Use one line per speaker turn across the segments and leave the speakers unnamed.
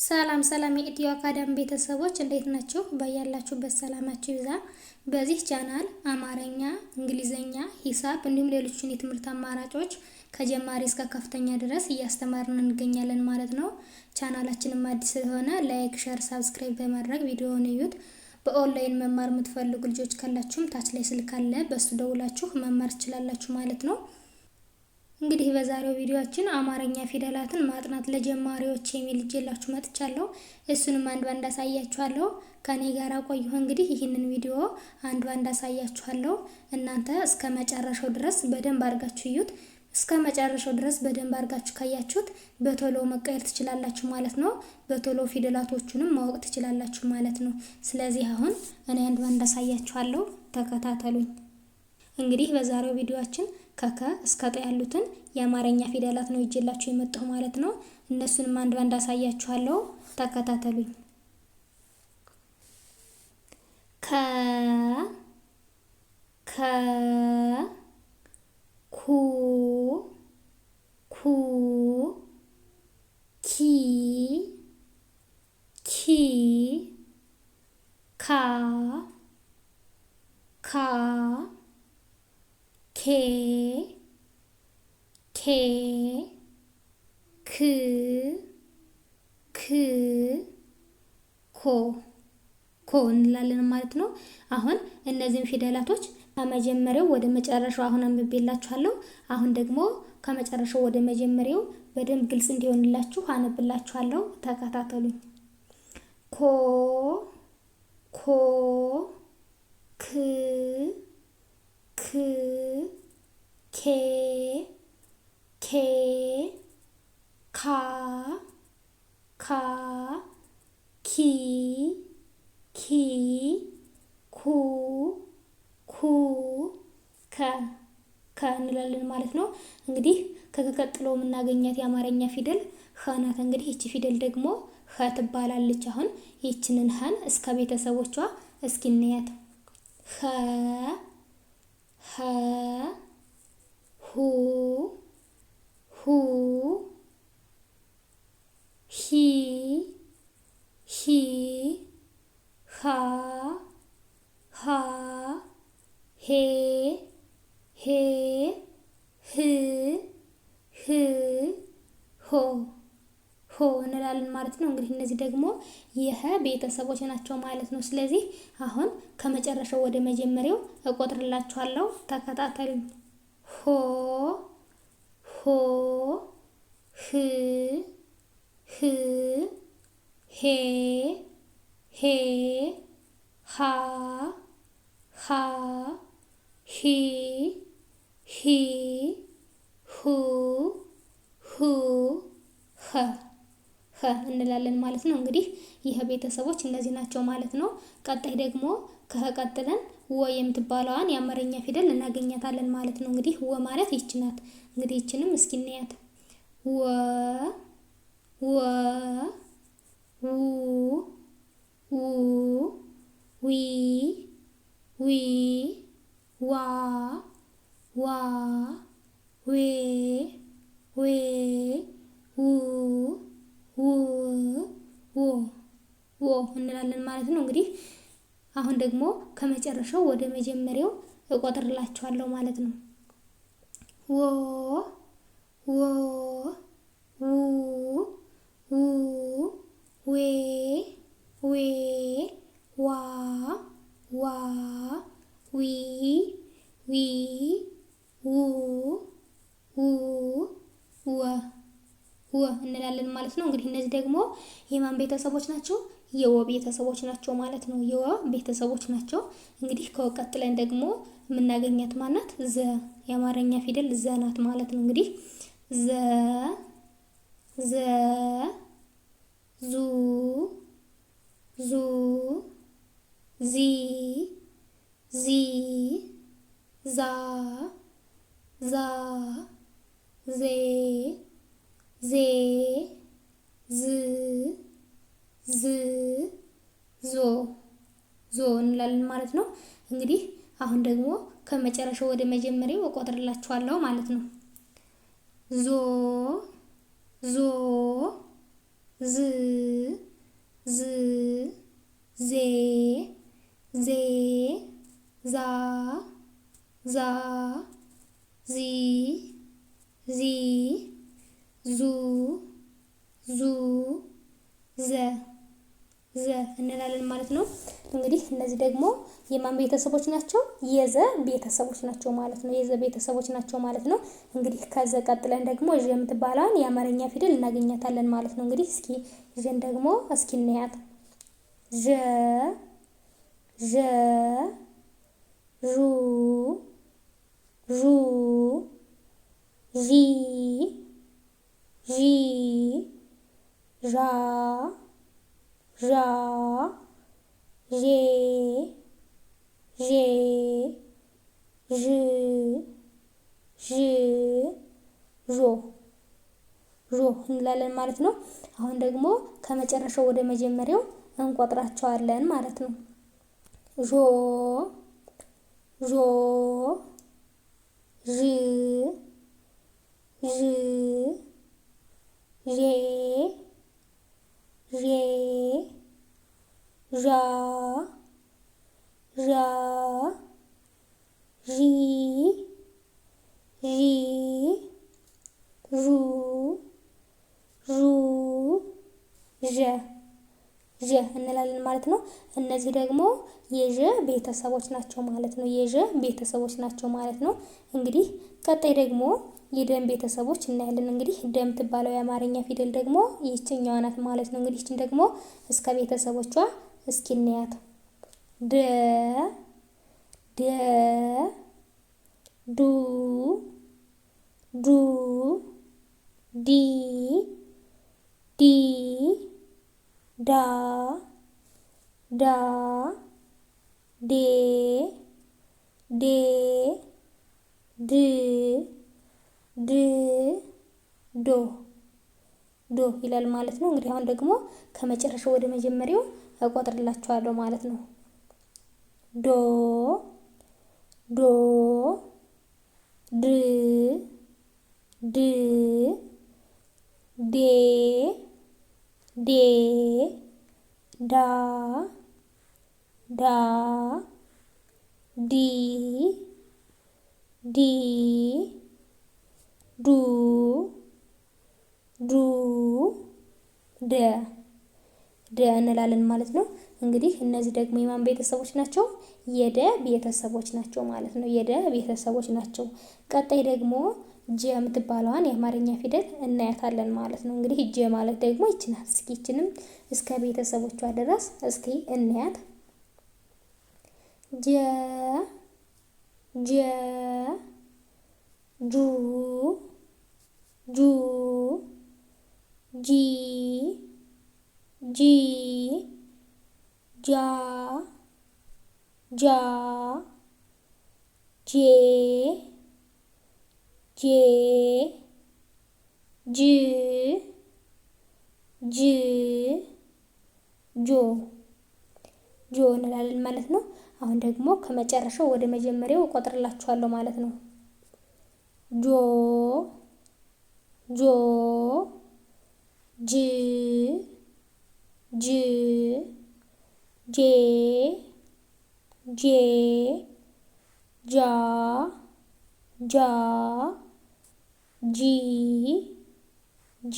ሰላም ሰላም የኢትዮ አካዳሚ ቤተሰቦች እንዴት ናችሁ? በያላችሁበት ሰላማችሁ ይብዛ። በዚህ ቻናል አማርኛ፣ እንግሊዘኛ፣ ሂሳብ እንዲሁም ሌሎችን የትምህርት አማራጮች ከጀማሪ እስከ ከፍተኛ ድረስ እያስተማርን እንገኛለን ማለት ነው። ቻናላችንም አዲስ ስለሆነ ላይክ፣ ሼር፣ ሳብስክራይብ በማድረግ ቪዲዮውን እዩት። በኦንላይን መማር የምትፈልጉ ልጆች ካላችሁም ታች ላይ ስልክ አለ፣ በሱ ደውላችሁ መማር ትችላላችሁ ማለት ነው። እንግዲህ በዛሬው ቪዲዮአችን አማርኛ ፊደላትን ማጥናት ለጀማሪዎች የሚል ይዤላችሁ መጥቻለሁ። እሱንም አንድ ባንድ አሳያችኋለሁ። ከኔ ጋር ቆዩ። እንግዲህ ይህንን ቪዲዮ አንድ ባንድ አሳያችኋለሁ። እናንተ እስከ መጨረሻው ድረስ በደንብ አድርጋችሁ እዩት። እስከ መጨረሻው ድረስ በደንብ አድርጋችሁ ካያችሁት በቶሎ መቀየር ትችላላችሁ ማለት ነው። በቶሎ ፊደላቶቹንም ማወቅ ትችላላችሁ ማለት ነው። ስለዚህ አሁን እኔ አንድ ባንድ አሳያችኋለሁ። ተከታተሉኝ። እንግዲህ በዛሬው ቪዲዮአችን ከከ እስከ ጠ ያሉትን የአማርኛ ፊደላት ነው ይዤላችሁ የመጣሁ ማለት ነው። እነሱንም አንድ ባንድ አሳያችኋለሁ። ተከታተሉኝ። ከ ኩ ኪ ካ ኬ ኮ እንላለን ማለት ነው። አሁን እነዚህን ፊደላቶች ከመጀመሪያው ወደ መጨረሻው አሁን አንብቤላችኋለሁ። አሁን ደግሞ ከመጨረሻው ወደ መጀመሪያው በደንብ ግልጽ እንዲሆንላችሁ አነብላችኋለሁ። ተከታተሉኝ። ኮ ክ ኬ ካ ኪ ከ እንላለን ማለት ነው። እንግዲህ ከቀጥሎ የምናገኛት የአማርኛ ፊደል ኸ ናት። እንግዲህ ይቺ ፊደል ደግሞ ኸ ትባላለች። አሁን ይችንን ኸን እስከ ቤተሰቦቿ እስኪ እንያት። ኸ ሁ ሂ ሃ ሄ ሆ እንላለን ማለት ነው። እንግዲህ እነዚህ ደግሞ የኸ ቤተሰቦች ናቸው ማለት ነው። ስለዚህ አሁን ከመጨረሻው ወደ መጀመሪያው እቆጥርላችኋለሁ። ተከታተሉኝ። ሆ ህ ሄ ሃ ሂ ሁ ኸ እንላለን ማለት ነው። እንግዲህ ይህ ቤተሰቦች እነዚህ ናቸው ማለት ነው። ቀጣይ ደግሞ ከኸ ቀጥለን ወ የምትባለዋን የአማርኛ ፊደል እናገኛታለን ማለት ነው። እንግዲህ ወ ማለት ይች ናት። እንግዲህ ይችንም እስኪ እንያት። ወ ዊ ዋ ዌ ዎ እንላለን ማለት ነው። እንግዲህ አሁን ደግሞ ከመጨረሻው ወደ መጀመሪያው እቆጥርላችኋለሁ ማለት ነው። ዎ ዌ ዋ ዊ ወ እንላለን ማለት ነው። እንግዲህ እነዚህ ደግሞ የማን ቤተሰቦች ናቸው? የወ ቤተሰቦች ናቸው ማለት ነው። የወ ቤተሰቦች ናቸው። እንግዲህ ከወ ቀጥለን ደግሞ የምናገኛት ማናት? ዘ የአማርኛ ፊደል ዘ ናት ማለት ነው። እንግዲህ ዘ ዙ ዚ ዛ ዜ ዞ እንላለን ማለት ነው። እንግዲህ አሁን ደግሞ ከመጨረሻው ወደ መጀመሪያው እቆጥርላችኋለሁ ማለት ነው። ዞ ዝ ዛ ዚ ዚ ዙ ዙ ዘ ዘ እንላለን ማለት ነው። እንግዲህ እነዚህ ደግሞ የማን ቤተሰቦች ናቸው? የዘ ቤተሰቦች ናቸው ማለት ነው። የዘ ቤተሰቦች ናቸው ማለት ነው። እንግዲህ ከዘ ቀጥለን ደግሞ ዠ የምትባለውን የአማርኛ ፊደል እናገኛታለን ማለት ነው። እንግዲህ እስኪ ዠን ደግሞ እስኪ እናያት። ዠ ዠ ዡ ዡ ዢ ዢ ዣ ዣ ዤ ዤ ዥ ዥ ዦ ዦ እንላለን ማለት ነው። አሁን ደግሞ ከመጨረሻው ወደ መጀመሪያው እንቆጥራቸዋለን ማለት ነው። ዦ ዦ ዥ ዥ ዤ ዤ ዣ ዣ ዢ ዢ ዡ ዡ ዠ ዠ እንላለን ማለት ነው። እነዚህ ደግሞ የዠ ቤተሰቦች ናቸው ማለት ነው። የዠ ቤተሰቦች ናቸው ማለት ነው። እንግዲህ ቀጣይ ደግሞ የደም ቤተሰቦች እናያለን። እንግዲህ ደ የምትባለው የአማርኛ ፊደል ደግሞ ይህችኛዋ ናት ማለት ነው። እንግዲህ ይህችን ደግሞ እስከ ቤተሰቦቿ እስኪ እናያት። ደ ደ ዱ ዱ ዲ ዲ ዳ ዳ ዴ ዴ ድ ድ ዶ ዶ ይላል ማለት ነው። እንግዲህ አሁን ደግሞ ከመጨረሻው ወደ መጀመሪያው እቆጥርላችኋለሁ ማለት ነው። ዶ ዶ ድ ድ ዴ ዴ ዳ ዳ ዲ ዲ ዱ ዱ ደ ደ እንላለን ማለት ነው። እንግዲህ እነዚህ ደግሞ የማን ቤተሰቦች ናቸው? የደ ቤተሰቦች ናቸው ማለት ነው። የደ ቤተሰቦች ናቸው። ቀጣይ ደግሞ ጀ የምትባለዋን የአማርኛ ፊደል እናያታለን ማለት ነው። እንግዲህ ጀ ማለት ደግሞ ይች ናት። እስኪ ይችንም እስከ ቤተሰቦቿ ድረስ እስኪ እናያት። ጀ ጀ ጁ ጁ ጂ ጂ ጃ ጃ ጄ ጄ ጅ ጅ ጆ ጆ እንላለን ማለት ነው። አሁን ደግሞ ከመጨረሻው ወደ መጀመሪያው እቆጥርላችኋለሁ ማለት ነው። ጆ ጆ ጅ ጅ ጄ ጄ ጃ ጃ ጂ ጂ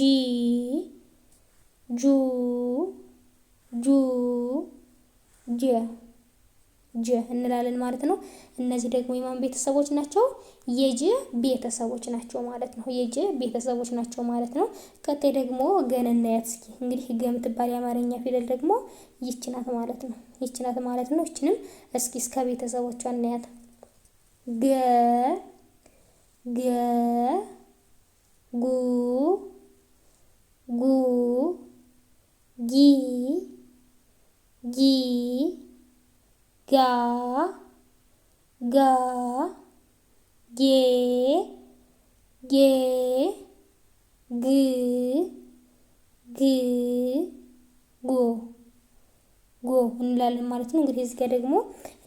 ጁ ጁ ጀ ጀ እንላለን ማለት ነው። እነዚህ ደግሞ የማን ቤተሰቦች ናቸው? የጀ ቤተሰቦች ናቸው ማለት ነው። የጀ ቤተሰቦች ናቸው ማለት ነው። ቀጣይ ደግሞ ገን እናያት እስኪ። እንግዲህ ገ የምትባል የአማርኛ ፊደል ደግሞ ይች ናት ማለት ነው። ይች ናት ማለት ነው። ይችንም እስኪ እስከ ቤተሰቦቿ እናያት። ገ ገ ጉ ጉ ጊ ጊ ጋ ጋ ጌ ጌ ግ ግ ጎ ጎ እንላለን ማለት ነው። እንግዲህ እዚህ ጋር ደግሞ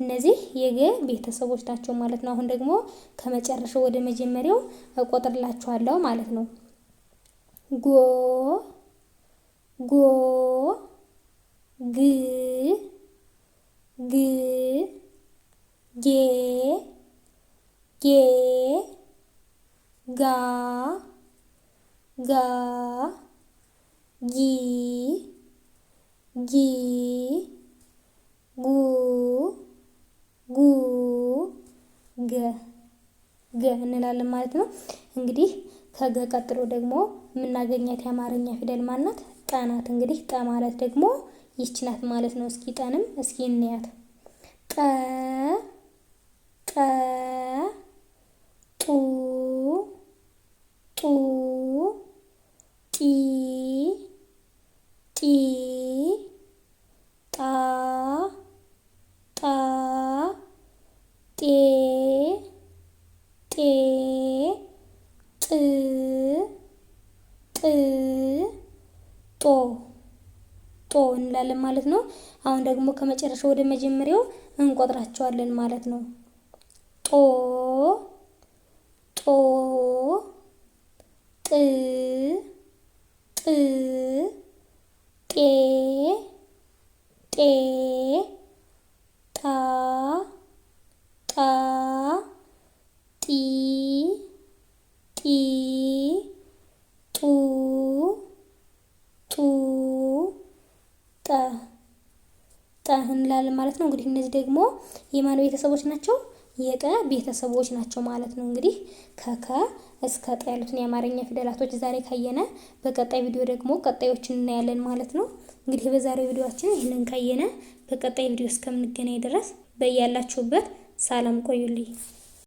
እነዚህ የገ ቤተሰቦች ናቸው ማለት ነው። አሁን ደግሞ ከመጨረሻው ወደ መጀመሪያው እቆጥርላችኋለሁ ማለት ነው። ጎ ጎ ግ ግ ጌ ጊ ጊ ጉ ጉ ገ ገ እንላለን ማለት ነው። እንግዲህ ከገ ቀጥሎ ደግሞ የምናገኛት የአማርኛ ፊደል ማናት? ጠ ናት። እንግዲህ ጠ ማለት ደግሞ ይች ናት ማለት ነው። እስኪ ጠንም እስኪ እንያት። ጠ ጠ ጡ ጡ ጢ ጢ ጣ ጣ ጤ ጤ ጥ ጥ ጦ ጦ እንላለን ማለት ነው። አሁን ደግሞ ከመጨረሻው ወደ መጀመሪያው እንቆጥራቸዋለን ማለት ነው። ጦ ጦ ጥ ጥ ጤ ጤ ጣ ጣ ጢ ጢ ጡ ጡ ጠ ጠ እንላለን ማለት ነው። እንግዲህ እነዚህ ደግሞ የማን ቤተሰቦች ናቸው? የጠ ቤተሰቦች ናቸው ማለት ነው። እንግዲህ ከከ እስከ ጠ ያሉትን የአማርኛ ፊደላቶች ዛሬ ካየነ በቀጣይ ቪዲዮ ደግሞ ቀጣዮችን እናያለን ማለት ነው። እንግዲህ በዛሬው ቪዲዮአችን ይህንን ካየነ በቀጣይ ቪዲዮ እስከምንገናኝ ድረስ በያላችሁበት ሰላም ቆዩልኝ።